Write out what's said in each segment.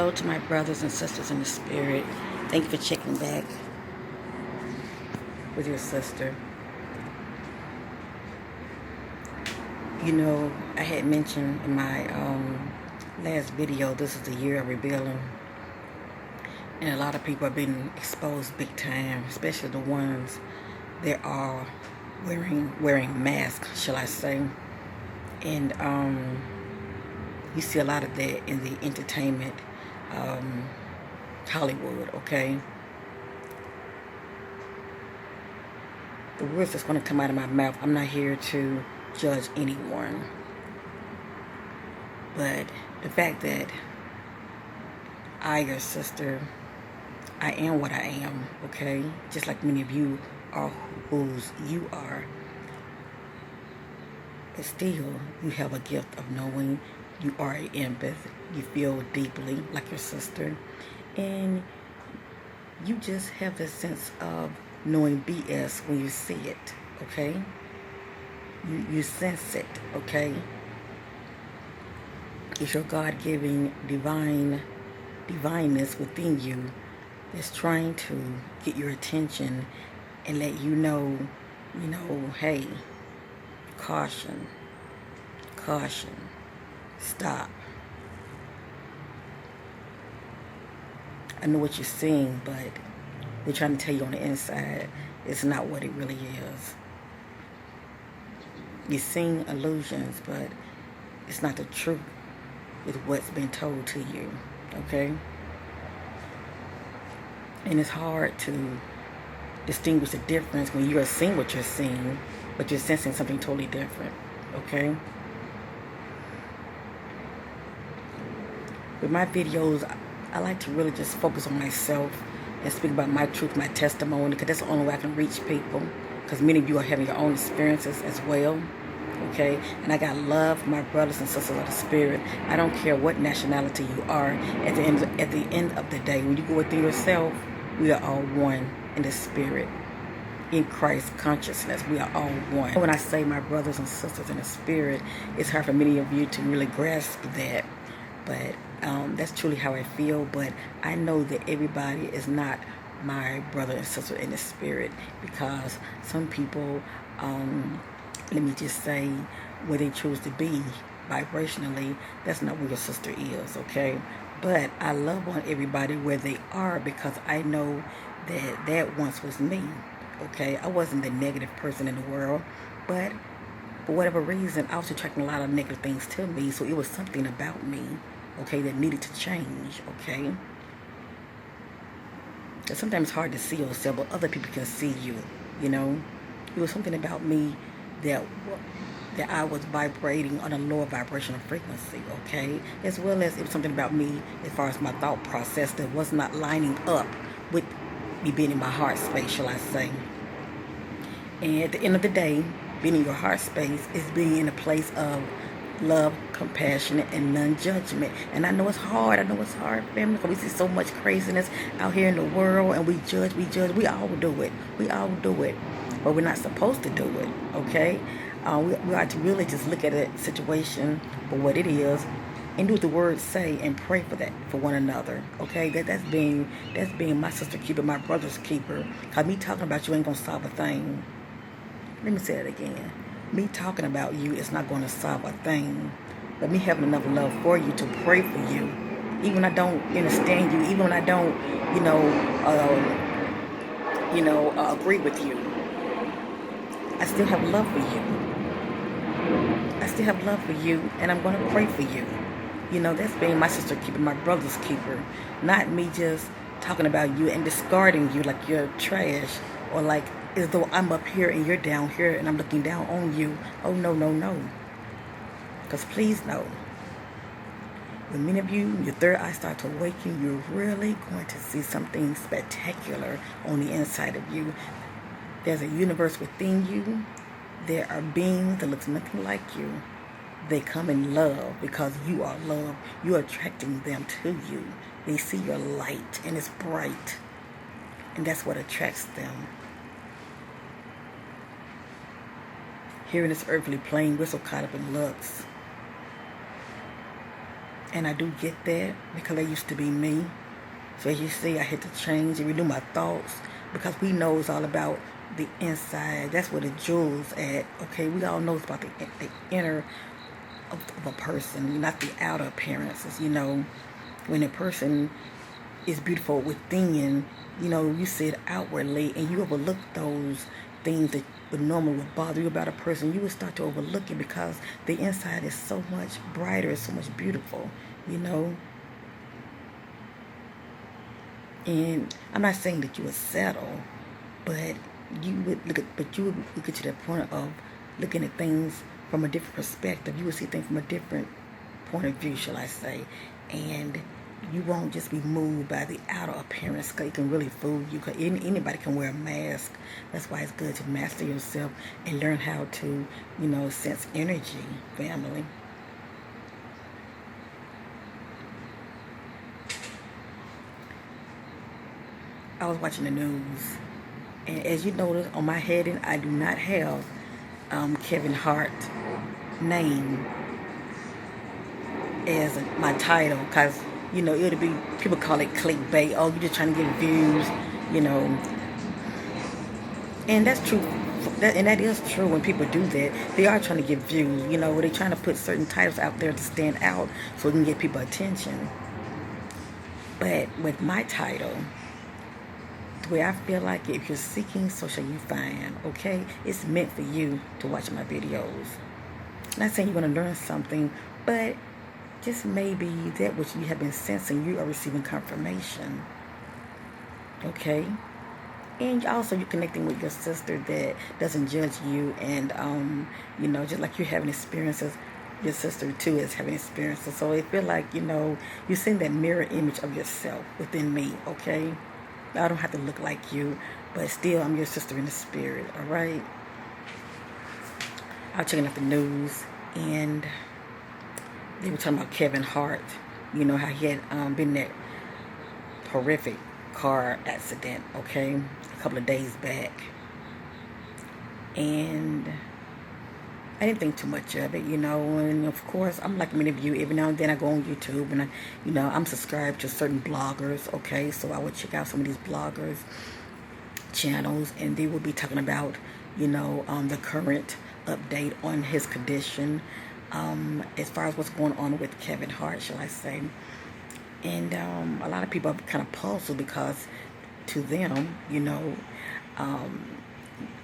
Hello to my brothers and sisters in the spirit. Thank you for checking back with your sister. You know, I had mentioned in my last video, this is the year of rebellion. And a lot of people have been exposed big time, especially the ones that are wearing masks, shall I say. And you see a lot of that in the entertainment Hollywood, okay? The words that's going to come out of my mouth, I'm not here to judge anyone. But the fact that I, your sister, I am what I am, okay? Just like many of you are whose you are. But still, you have a gift of knowing. You are an empath. You feel deeply like your sister. And you just have this sense of knowing BS when you see it, okay? You sense it, okay? It's your God-given divineness within you that's trying to get your attention and let you know, hey, caution, stop. I know what you're seeing, but they're trying to tell you on the inside it's not what it really is. You're seeing illusions, but it's not the truth with what's been told to you, okay? And it's hard to distinguish the difference when you are seeing what you're seeing, but you're sensing something totally different, okay? With my videos, I like to really just focus on myself and speak about my truth, my testimony, because that's the only way I can reach people, because many of you are having your own experiences as well, okay? And I got love for my brothers and sisters of the spirit. I don't care what nationality you are. At the end of the day, when you go within yourself, we are all one in the spirit. In Christ consciousness, we are all one. When I say my brothers and sisters in the spirit, it's hard for many of you to really grasp that, but that's truly how I feel. But I know that everybody is not my brother and sister in the spirit, because some people, let me just say, where they choose to be vibrationally, that's not where your sister is, okay? But I love on everybody where they are, because I know that once was me, okay? I wasn't the negative person in the world, but for whatever reason, I was attracting a lot of negative things to me, so it was something about me, okay, that needed to change, okay? Because sometimes it's hard to see yourself, but other people can see you, you know? It was something about me that I was vibrating on a lower vibrational frequency, okay? As well as it was something about me as far as my thought process that was not lining up with me being in my heart space, shall I say. And at the end of the day, being in your heart space is being in a place of love, compassion, and non-judgment. And I know it's hard. Family, because we see so much craziness out here in the world, and we judge. We all do it. But we're not supposed to do it, okay? We are to really just look at a situation for what it is and do what the words say and pray for one another, okay? That's being my sister keeper, my brother's keeper. Because me talking about you ain't going to solve a thing. Let me say it again. Me talking about you is not going to solve a thing. But me having enough love for you to pray for you, even when I don't understand you, even when I don't, agree with you, I still have love for you. And I'm going to pray for you. That's being my sister keeper, my brother's keeper. Not me just talking about you and discarding you like you're trash, or like as though I'm up here and you're down here and I'm looking down on you. Oh, no. Because please know, when many of you, your third eye start to awaken, you're really going to see something spectacular on the inside of you. There's a universe within you. There are beings that looks nothing like you. They come in love because you are love. You're attracting them to you. They see your light and it's bright. And that's what attracts them. Here in this earthly plane, we're so caught up in looks. And I do get that because that used to be me. So as you see, I had to change and renew my thoughts because we know it's all about the inside. That's where the jewels at. Okay, we all know it's about the inner of a person, not the outer appearances. When a person is beautiful within, you see it outwardly, and you overlook those things that would normally would bother you about a person. You would start to overlook it because the inside is so much brighter, so much beautiful. you know. And I'm not saying that you would settle, but you would look at to the point of looking at things from a different perspective. You would see things from a different point of view, shall I say. And you won't just be moved by the outer appearance, because it can really fool you. Cause anybody can wear a mask. That's why it's good to master yourself and learn how to, sense energy, family. I was watching the news, and as you notice on my heading, I do not have Kevin Hart name as my title, because it'll be, people call it clickbait. Oh, you're just trying to get views, you know. And that's true. And that is true. When people do that, they are trying to get views. They're trying to put certain titles out there to stand out so it can get people attention. But with my title, the way I feel like if you're seeking, so shall you find. Okay, it's meant for you to watch my videos. Not saying you're going to learn something, but just maybe that which you have been sensing, you are receiving confirmation. Okay? And also you're connecting with your sister that doesn't judge you, and just like you're having experiences, your sister too is having experiences. So it feel like, you're seeing that mirror image of yourself within me, okay? I don't have to look like you, but still I'm your sister in the spirit, alright? I was checking out the news, and they were talking about Kevin Hart. How he had been in that horrific car accident, okay, a couple of days back. And I didn't think too much of it, and of course, I'm like many of you, every now and then I go on YouTube, and I'm subscribed to certain bloggers, okay, so I would check out some of these bloggers channels, and they will be talking about, the current update on his condition, as far as what's going on with Kevin Hart, shall I say. And a lot of people are kind of puzzled because to them,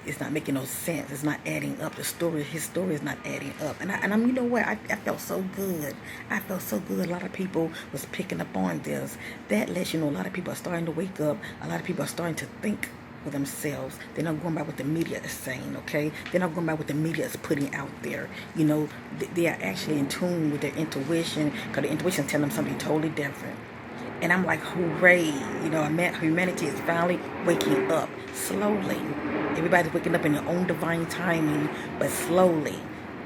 it's not making no sense. It's not adding up. His story is not adding up. And I'm, you know what? I felt so good. I felt so good. A lot of people was picking up on this. That lets you know a lot of people are starting to wake up. A lot of people are starting to think for themselves. They're not going by what the media is saying, okay? They're not going by what the media is putting out there. They are actually in tune with their intuition, because the intuition is telling them something totally different. And I'm like, hooray, humanity is finally waking up slowly. Everybody's waking up in their own divine timing, but slowly.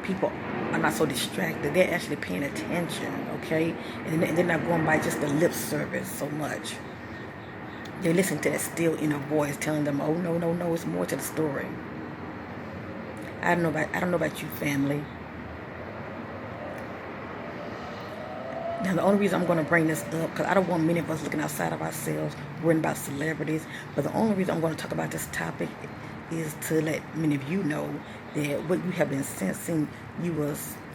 People are not so distracted. They're actually paying attention, okay? And they're not going by just the lip service so much. They listen to that still inner voice telling them, oh, no, no, no, it's more to the story. I don't know about you, family. Now, the only reason I'm going to bring this up, because I don't want many of us looking outside of ourselves, worrying about celebrities, but the only reason I'm going to talk about this topic is to let many of you know that what you have been sensing,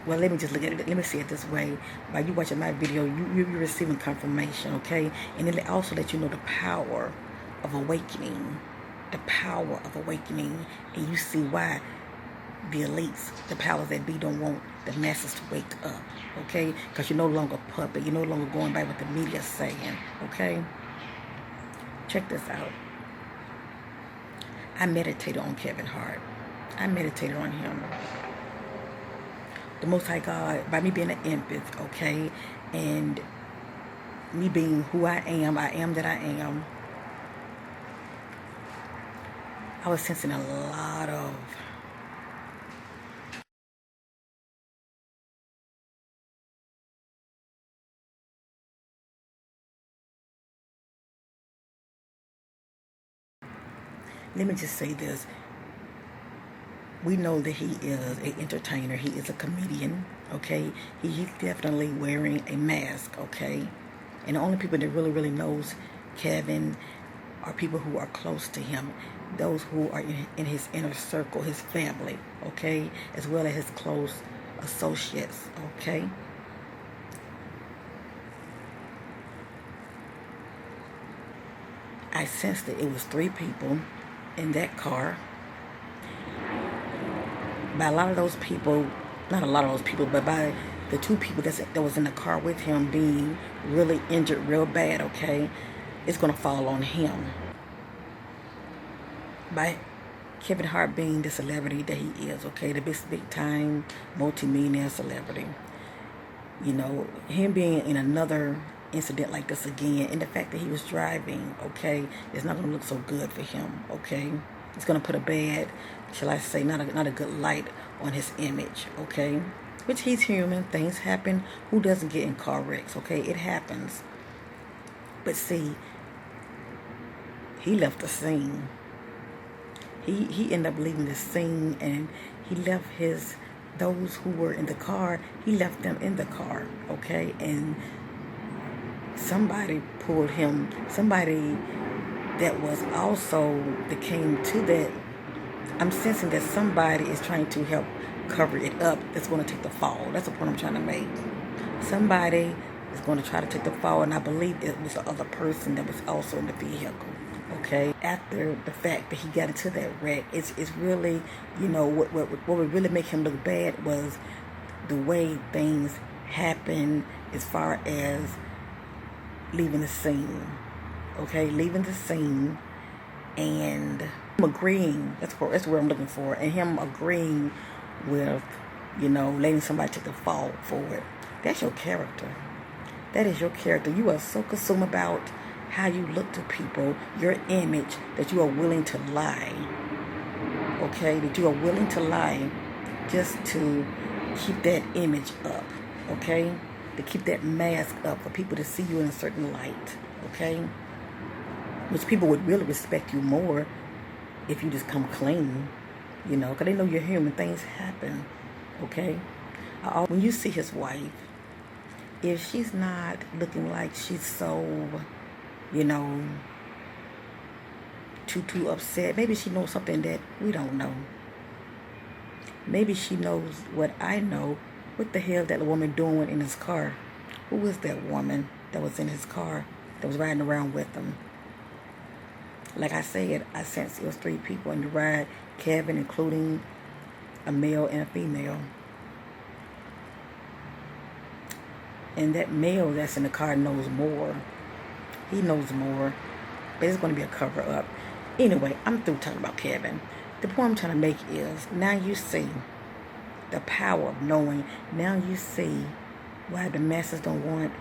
well, let me just look at it. Let me see it this way. By you watching my video, you're receiving confirmation, okay? And it also let you know the power of awakening. The power of awakening. And you see why the elites, the powers that be, don't want the masses to wake up, okay? Because you're no longer a puppet. You're no longer going by what the media is saying, okay? Check this out. I meditated on Kevin Hart. I meditated on him. The Most High God, by me being an empath, okay? And me being who I am that I am, I was sensing a lot of let me just say this. we know that he is an entertainer. He is a comedian, okay? He's definitely wearing a mask, okay? And the only people that really, really knows Kevin are people who are close to him, those who are in his inner circle, his family, okay? As well as his close associates, okay? I sensed that it was 3 people in that car. By a lot of those people, not a lot of those people, but by the 2 people that was in the car with him being really injured real bad, okay, it's going to fall on him. By Kevin Hart being the celebrity that he is, okay, the big time multi-millionaire celebrity. You know, him being in another incident like this again, and the fact that he was driving, okay, it's not going to look so good for him, okay? It's going to put a bad, shall I say, not a good light on his image, okay? Which he's human. Things happen. Who doesn't get in car wrecks, okay? It happens. But see, he left the scene. He ended up leaving the scene, and he left those who were in the car, he left them in the car, okay? And somebody pulled him, somebody that was also, that came to that, I'm sensing that somebody is trying to help cover it up, that's going to take the fall. That's the point I'm trying to make. Somebody is going to try to take the fall, and I believe it was the other person that was also in the vehicle. Okay, after the fact that he got into that wreck, it's really, you know, what would really make him look bad was the way things happened as far as leaving the scene. Okay, leaving the scene and him agreeing, that's where I'm looking for, and him agreeing with, you know, letting somebody take the fall for it. That's your character. That is your character. You are so consumed about how you look to people, your image, that you are willing to lie. Okay? That you are willing to lie just to keep that image up. Okay? To keep that mask up for people to see you in a certain light. Okay? Which people would really respect you more if you just come clean. You know? Because they know you're human. Things happen. Okay? When you see his wife, if she's not looking like she's so, you know, too upset, maybe she knows something that we don't know. Maybe she knows what I know. What the hell that woman doing in his car? Who was that woman that was in his car, that was riding around with him? Like I said, I sensed it was 3 people in the ride, Kevin, including a male and a female. And that male that's in the car knows more. He knows more. But it's going to be a cover-up. Anyway, I'm through talking about Kevin. The point I'm trying to make is, now you see the power of knowing. Now you see why the masses don't want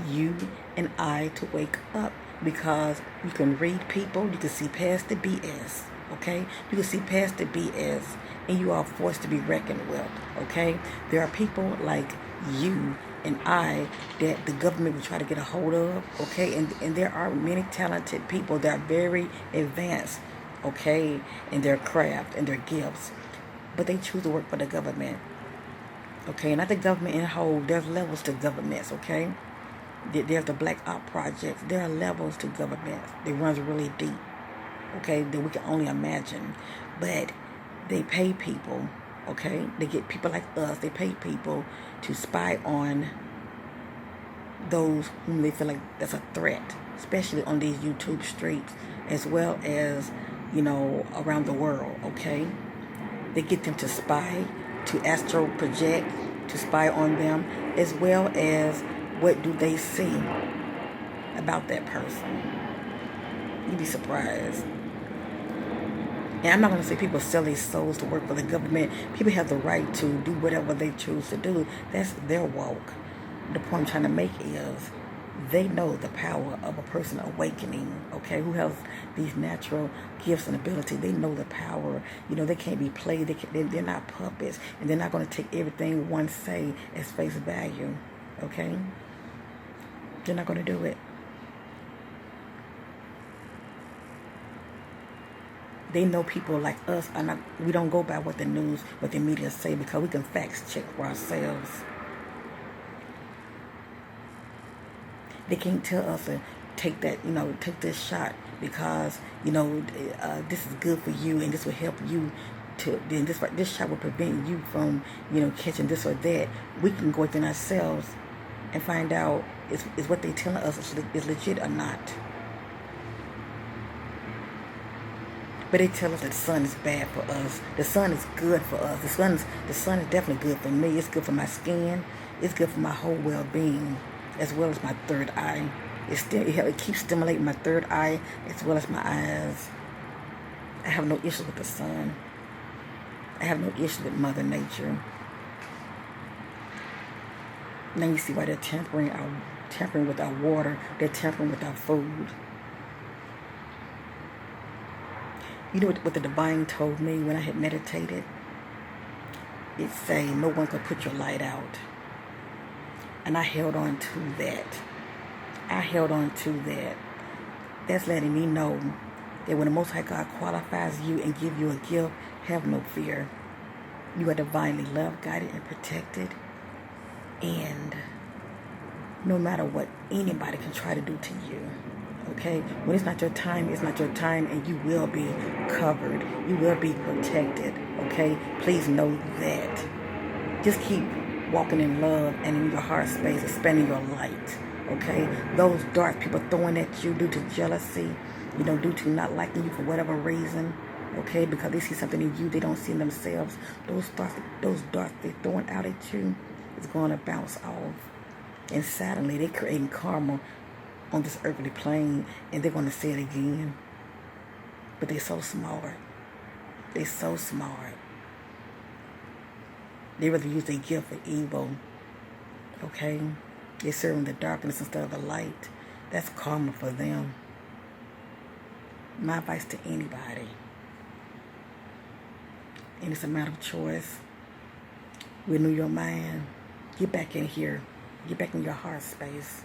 you and I to wake up. Because you can read people. You can see past the BS. Okay? You can see past the BS. And you are forced to be reckoned with. Okay? There are people like you and I that the government will try to get a hold of, okay? And there are many talented people that are very advanced, okay, in their craft and their gifts, but they choose to work for the government, okay? Not the government in whole. There's levels to governments, okay? There's the Black Op Projects. There are levels to governments. They runs really deep, okay, that we can only imagine. But they pay people. Okay, they get people like us. They pay people to spy on those whom they feel like that's a threat, especially on these YouTube streets, as well as, you know, around the world. Okay, they get them to spy, to astral project, to spy on them, as well as what do they see about that person. You'd be surprised. And I'm not going to say people sell their souls to work for the government. People have the right to do whatever they choose to do. That's their walk. The point I'm trying to make is they know the power of a person awakening, okay, who has these natural gifts and ability. They know the power. You know, they can't be played. They're not puppets. And they're not going to take everything one say as face value, okay? They're not going to do it. They know people like us are not, we don't go by what the news, what the media say, because we can fact check for ourselves. They can't tell us to take that, take this shot because, this is good for you and this will help you to, then this shot will prevent you from, catching this or that. We can go within ourselves and find out is what they telling us is legit or not. But they tell us that the sun is bad for us. The sun is good for us. The sun is definitely good for me. It's good for my skin. It's good for my whole well-being, as well as my third eye. It keeps stimulating my third eye as well as my eyes. I have no issue with the sun. I have no issue with Mother Nature. Now you see why they're tampering with our water. They're tampering with our food. You know what the divine told me when I had meditated? It say, no one could put your light out. And I held on to that. That's letting me know that when the Most High God qualifies you and give you a gift, have no fear. You are divinely loved, guided, and protected. And no matter what anybody can try to do to you, okay? When it's not your time, it's not your time, and you will be covered. You will be protected, okay? Please know that. Just keep walking in love and in your heart space, expanding your light, okay? Those darts people throwing at you due to jealousy, due to not liking you for whatever reason, okay? Because they see something in you they don't see in themselves. Those darts they're throwing out at you is going to bounce off. And suddenly they're creating karma on this earthly plane, and they're going to say it again. But they're so smart. They're so smart. They rather use their gift for evil. Okay? They're serving the darkness instead of the light. That's karma for them. My advice to anybody, and it's a matter of choice, renew your mind. Get back in here. Get back in your heart space.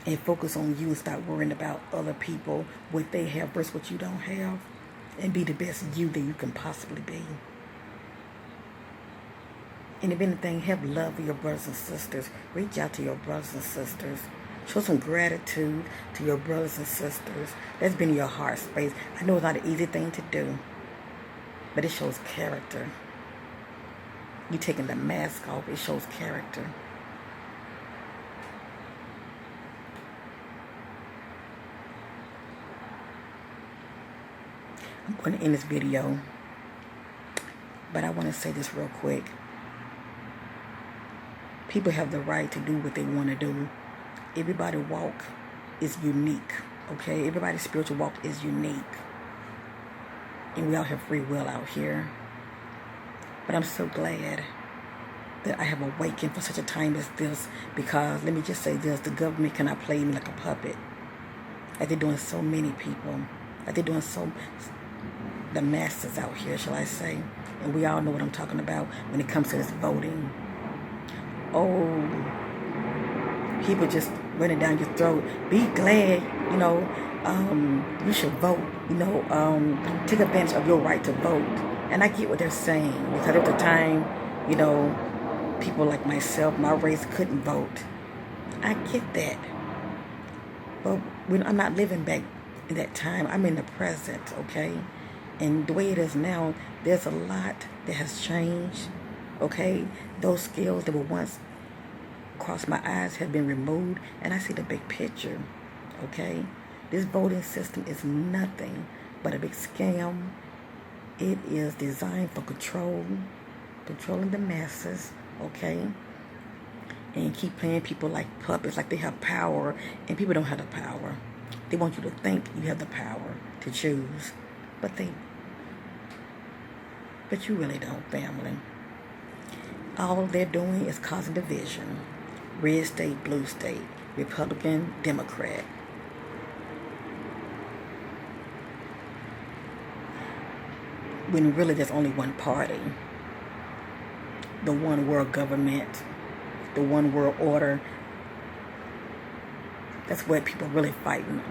And focus on you and stop worrying about other people, what they have versus what you don't have. And be the best you that you can possibly be. And if anything, have love for your brothers and sisters. Reach out to your brothers and sisters. Show some gratitude to your brothers and sisters. That's been your heart space. I know it's not an easy thing to do, but it shows character. You taking the mask off, it shows character. I'm going to end this video, but I want to say this real quick. People have the right to do what they want to do. Everybody's walk is unique, okay? Everybody's spiritual walk is unique. And we all have free will out here. But I'm so glad that I have awakened for such a time as this, because let me just say this, the government cannot play me like a puppet. Like they're doing so many people. Like they're doing the masses out here, shall I say. And we all know what I'm talking about when it comes to this voting. Oh, people just running down your throat. Be glad, you should vote. Take advantage of your right to vote. And I get what they're saying, because at the time, people like myself, my race, couldn't vote. I get that. But I'm not living back in that time. I'm in the present, okay? And the way it is now, there's a lot that has changed, okay? Those skills that were once across my eyes have been removed, and I see the big picture, okay? This voting system is nothing but a big scam. It is designed for controlling the masses, okay? And keep playing people like puppets, like they have power, and people don't have the power. They want you to think you have the power to choose, but you really don't, family. All they're doing is causing division. Red state, blue state, Republican, Democrat. When really there's only one party. The one world government, the one world order. That's what people really fighting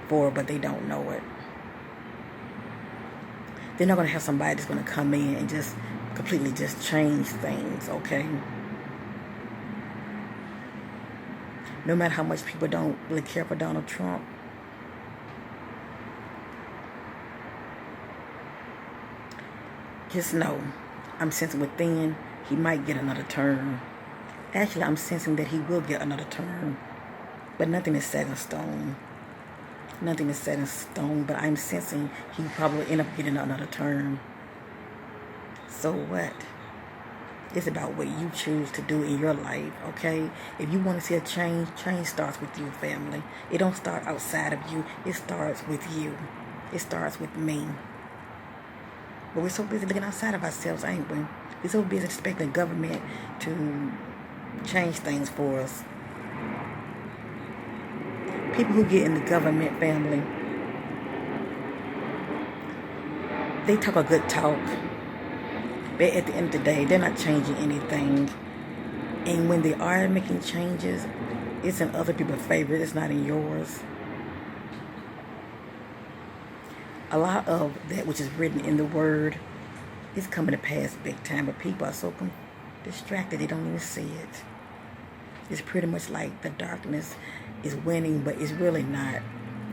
for, but they don't know it. They're not going to have somebody that's going to come in and just completely just change things, okay? No matter how much people don't really care for Donald Trump, just know, I'm sensing within, he might get another term. Actually, I'm sensing that he will get another term. But nothing is set in stone. Nothing is set in stone, but I'm sensing he probably end up getting another term. So what? It's about what you choose to do in your life, okay? If you want to see a change, change starts with you, family. It don't start outside of you. It starts with you. It starts with me. But we're so busy looking outside of ourselves, ain't we? We're so busy expecting the government to change things for us. People who get in the government, family, they talk a good talk. But at the end of the day, they're not changing anything. And when they are making changes, it's in other people's favor. It's not in yours. A lot of that which is written in the Word is coming to pass big time. But people are so distracted, they don't even see it. It's pretty much like the darkness is winning, but it's really not.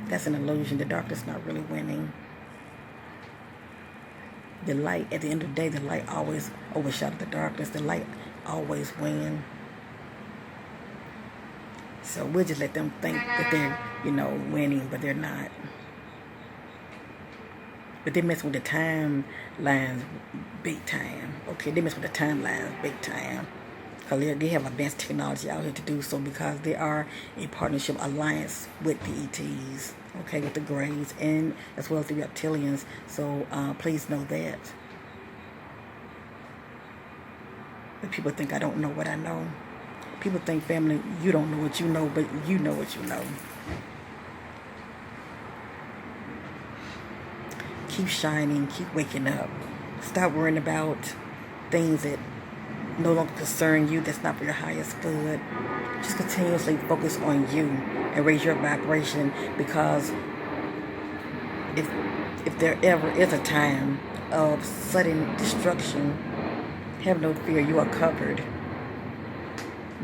That's an illusion. The darkness is not really winning. The light, at the end of the day, the light always overshadows the darkness. The light always wins. So we'll just let them think that they're, winning, but they're not. But they mess with the timelines big time. Okay, they mess with the timelines big time. Because they have advanced technology out here to do so, because they are a partnership alliance with the ETs, okay, with the Greys, and as well as the reptilians. So please know that. But people think I don't know what I know. People think, family, you don't know what you know, but you know what you know. Keep shining, keep waking up. Stop worrying about things that no longer concern you, that's not for your highest good. Just continuously focus on you and raise your vibration, because if there ever is a time of sudden destruction, have no fear, you are covered.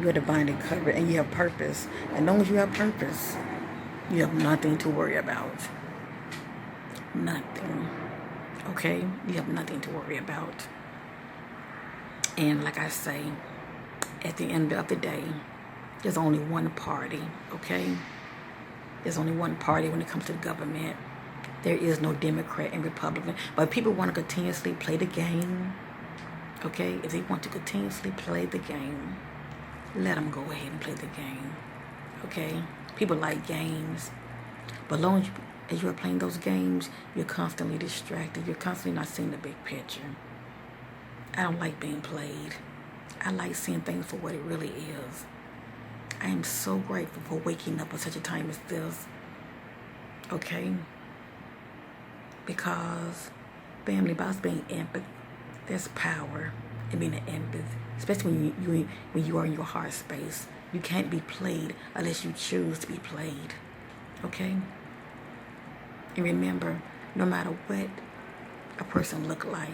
You are divinely covered, and you have purpose. As long as you have purpose, you have nothing to worry about. Nothing. Okay? You have nothing to worry about. And like I say, at the end of the day, there's only one party, okay? There's only one party when it comes to the government. There is no Democrat and Republican. But people want to continuously play the game, okay? If they want to continuously play the game, let them go ahead and play the game, okay? People like games. But as long as you are playing those games, you're constantly distracted. You're constantly not seeing the big picture. I don't like being played. I like seeing things for what it really is. I am so grateful for waking up at such a time as this. Okay? Because, family, by us being empath, there's power in being an empath. Especially when you are in your heart space. You can't be played unless you choose to be played. Okay? And remember, no matter what a person look like,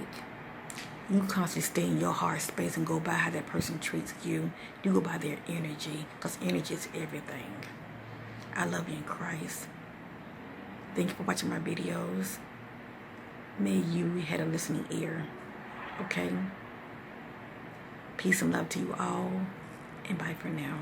you constantly stay in your heart space and go by how that person treats you. You go by their energy, because energy is everything. I love you in Christ. Thank you for watching my videos. May you had a listening ear. Okay? Peace and love to you all. And bye for now.